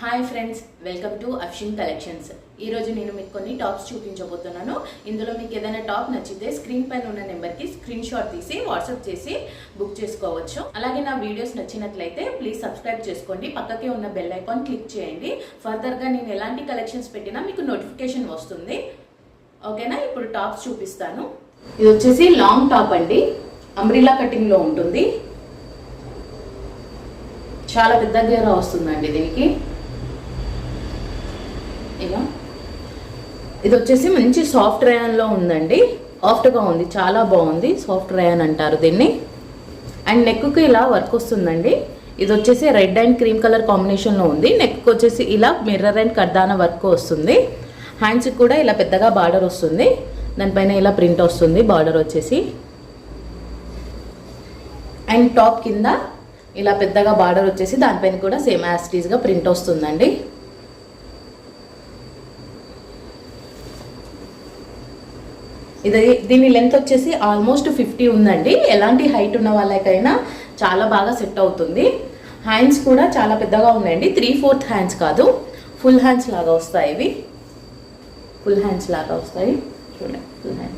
Hi friends, welcome to Afshin collections. ఈరోజు నేను మీకు కొన్ని టాప్స్ చూపించబోతున్నాను. ఇందులో మీకు ఏదైనా టాప్ నచ్చితే స్క్రీన్ పైన ఉన్న నెంబర్కి స్క్రీన్ షాట్ తీసి వాట్సాప్ చేసి బుక్ చేసుకోవచ్చు. అలాగే నా వీడియోస్ నచ్చినట్లయితే ప్లీజ్ సబ్స్క్రైబ్ చేసుకోండి. పక్కకే ఉన్న బెల్ ఐకాన్ క్లిక్ చేయండి. ఫర్దర్గా నేను ఎలాంటి కలెక్షన్స్ పెట్టినా మీకు నోటిఫికేషన్ వస్తుంది. ఓకేనా? ఇప్పుడు టాప్స్ చూపిస్తాను. ఇది వచ్చేసి లాంగ్ టాప్ అండి, అంబ్రిల్లా కటింగ్లో ఉంటుంది. చాలా పెద్ద గేరా వస్తుందండి దీనికి. ఇలా ఇది వచ్చేసి మంచి సాఫ్ట్ రేయాన్లో ఉందండి. సాఫ్ట్గా ఉంది, చాలా బాగుంది. సాఫ్ట్ రేయాన్ అంటారు దీన్ని. అండ్ నెక్కి ఇలా వర్క్ వస్తుందండి. ఇది వచ్చేసి రెడ్ అండ్ క్రీమ్ కలర్ కాంబినేషన్లో ఉంది. నెక్కి వచ్చేసి ఇలా మిర్రర్ అండ్ కర్దానా వర్క్ వస్తుంది. హ్యాండ్స్కి కూడా ఇలా పెద్దగా బార్డర్ వస్తుంది. దానిపైన ఇలా ప్రింట్ వస్తుంది బార్డర్ వచ్చేసి. అండ్ టాప్ కింద ఇలా పెద్దగా బార్డర్ వచ్చేసి దానిపైన కూడా సేమ్ యాస్టీస్గా ప్రింట్ వస్తుందండి. దీని లెంత్ వచ్చేసి ఆల్మోస్ట్ 50 ఉందండి. ఎలాంటి హైట్ ఉన్న వాళ్ళకైనా చాలా బాగా సెట్ అవుతుంది. హ్యాండ్స్ కూడా చాలా పెద్దగా ఉన్నాయండి. 3/4 హ్యాండ్స్ కాదు, ఫుల్ హ్యాండ్స్ లాగా వస్తాయి. ఇవి ఫుల్ హ్యాండ్స్ లాగా వస్తాయి. చూడండి, ఫుల్ హ్యాండ్.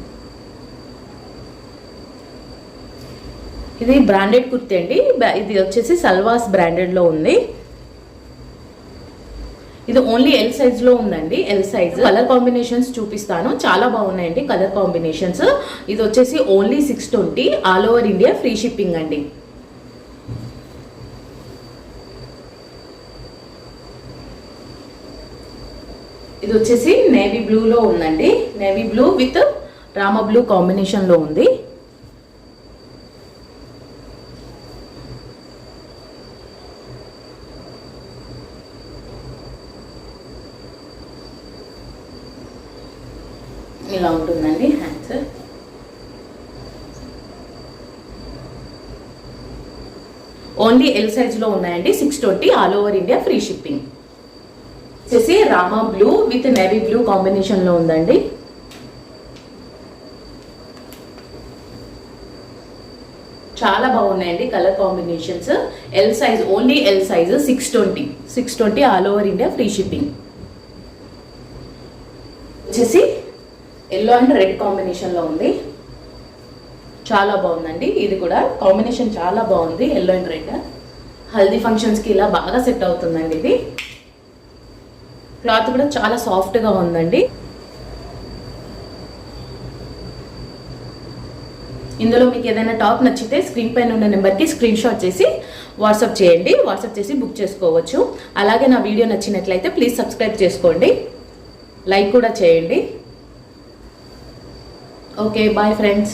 ఇది బ్రాండెడ్ కుర్తీ అండి. ఇది వచ్చేసి సల్వాస్ బ్రాండెడ్లో ఉంది. ఇది ఓన్లీ ఎల్ సైజ్లో ఉందండి. L size. కలర్ కాంబినేషన్స్ చూపిస్తాను, చాలా బాగున్నాయండి కలర్ కాంబినేషన్స్. ఇది వచ్చేసి only 620, all over India free shipping అండి. ఇది వచ్చేసి నేవీ బ్లూలో ఉందండి. Navy blue with Rama blue కాంబినేషన్లో ఉంది. ఇలా ఉంటుందండి హ్యాండ్స్. ఓన్లీ ఎల్ సైజ్లో ఉన్నాయండి. 620, all over India free shipping. వచ్చేసి Rama blue with navy blue కాంబినేషన్లో ఉందండి. చాలా బాగున్నాయండి colour combinations. L size, only L size, 620 all over India free shipping. వచ్చేసి ఎల్లో అండ్ రెడ్ కాంబినేషన్లో ఉంది. చాలా బాగుందండి. ఇది కూడా కాంబినేషన్ చాలా బాగుంది. ఎల్లో అండ్ రెడ్ హల్దీ ఫంక్షన్స్కి ఇలా బాగా సెట్ అవుతుందండి. ఇది క్లాత్ కూడా చాలా సాఫ్ట్గా ఉందండి. ఇందులో మీకు ఏదైనా టాప్ నచ్చితే స్క్రీన్ పైన ఉన్న నెంబర్కి స్క్రీన్ షాట్ చేసి వాట్సాప్ చేయండి. వాట్సాప్ చేసి బుక్ చేసుకోవచ్చు. అలాగే నా వీడియో నచ్చినట్లయితే ప్లీజ్ సబ్స్క్రైబ్ చేసుకోండి, లైక్ కూడా చేయండి. Okay, bye friends.